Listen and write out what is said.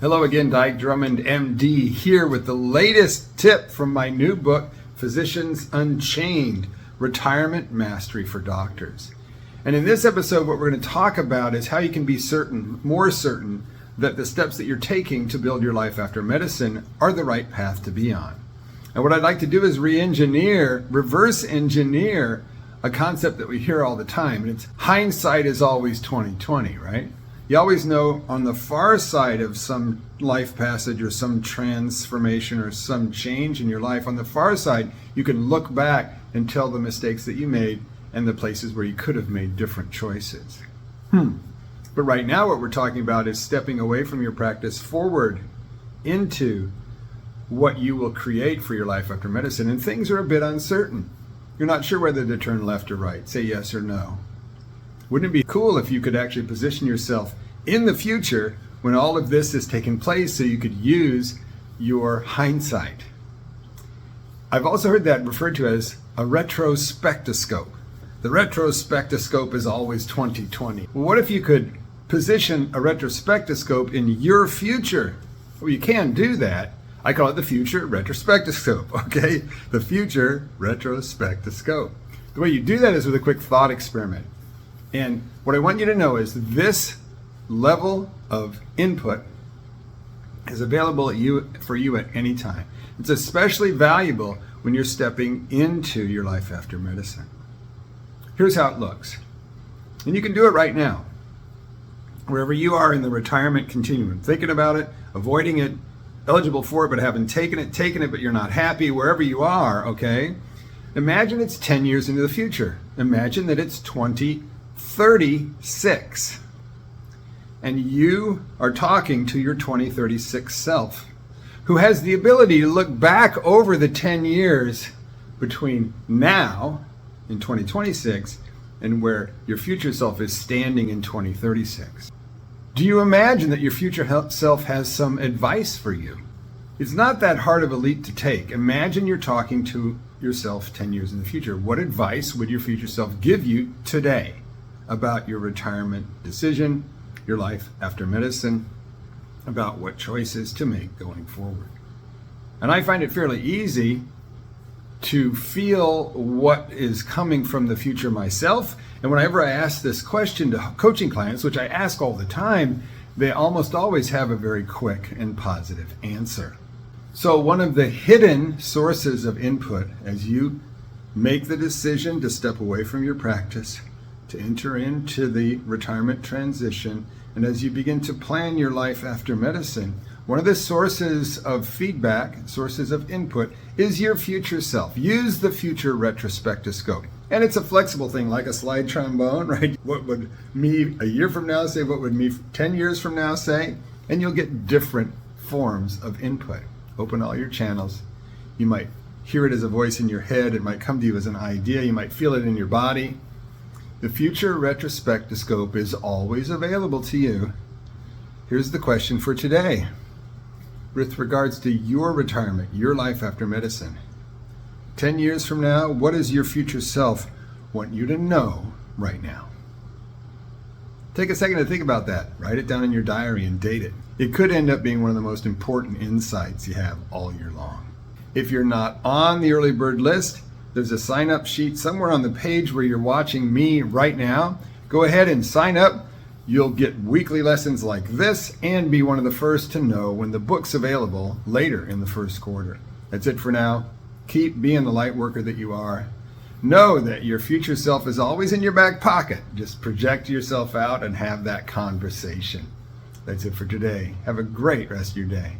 Hello again, Dyke Drummond, MD, here with the latest tip from my new book, Physicians Unchained, Retirement Mastery for Doctors. And in this episode, what we're going to talk about is how you can be more certain that the steps that you're taking to build your life after medicine are the right path to be on. And what I'd like to do is reverse engineer a concept that we hear all the time. And it's hindsight is always 20/20, right? You always know on the far side of some life passage or some transformation or some change in your life, on the far side, you can look back and tell the mistakes that you made and the places where you could have made different choices. But right now what we're talking about is stepping away from your practice forward into what you will create for your life after medicine. And things are a bit uncertain. You're not sure whether to turn left or right, say yes or no. Wouldn't it be cool if you could actually position yourself in the future when all of this is taking place so you could use your hindsight? I've also heard that referred to as a retrospectoscope. The retrospectoscope is always 20/20. Well, what if you could position a retrospectoscope in your future? Well, you can do that. I call it the future retrospectoscope, okay? The future retrospectoscope. The way you do that is with a quick thought experiment. And what I want you to know is this level of input is available for you at any time. It's especially valuable when you're stepping into your life after medicine. Here's how it looks. And you can do it right now. Wherever you are in the retirement continuum, thinking about it, avoiding it, eligible for it but haven't taken it but you're not happy, wherever you are, okay? Imagine it's 10 years into the future. Imagine that it's 2036. And you are talking to your 2036 self, who has the ability to look back over the 10 years between now in 2026 and where your future self is standing in 2036. Do you imagine that your future self has some advice for you? It's not that hard of a leap to take. Imagine you're talking to yourself 10 years in the future. What advice would your future self give you today about your retirement decision, your life after medicine, about what choices to make going forward? And I find it fairly easy to feel what is coming from the future myself. And whenever I ask this question to coaching clients, which I ask all the time, they almost always have a very quick and positive answer. So one of the hidden sources of input as you make the decision to step away from your practice, to enter into the retirement transition, and as you begin to plan your life after medicine, one of the sources of feedback, sources of input, is your future self. Use the future retrospectoscope. And it's a flexible thing, like a slide trombone, right? What would me a year from now say? What would me 10 years from now say? And you'll get different forms of input. Open all your channels. You might hear it as a voice in your head. It might come to you as an idea. You might feel it in your body. The future retrospectoscope is always available to you. Here's the question for today. With regards to your retirement, your life after medicine, 10 years from now, what does your future self want you to know right now? Take a second to think about that. Write it down in your diary and date it. It could end up being one of the most important insights you have all year long. If you're not on the early bird list, there's a sign-up sheet somewhere on the page where you're watching me right now. Go ahead and sign up. You'll get weekly lessons like this and be one of the first to know when the book's available later in the first quarter. That's it for now. Keep being the light worker that you are. Know that your future self is always in your back pocket. Just project yourself out and have that conversation. That's it for today. Have a great rest of your day.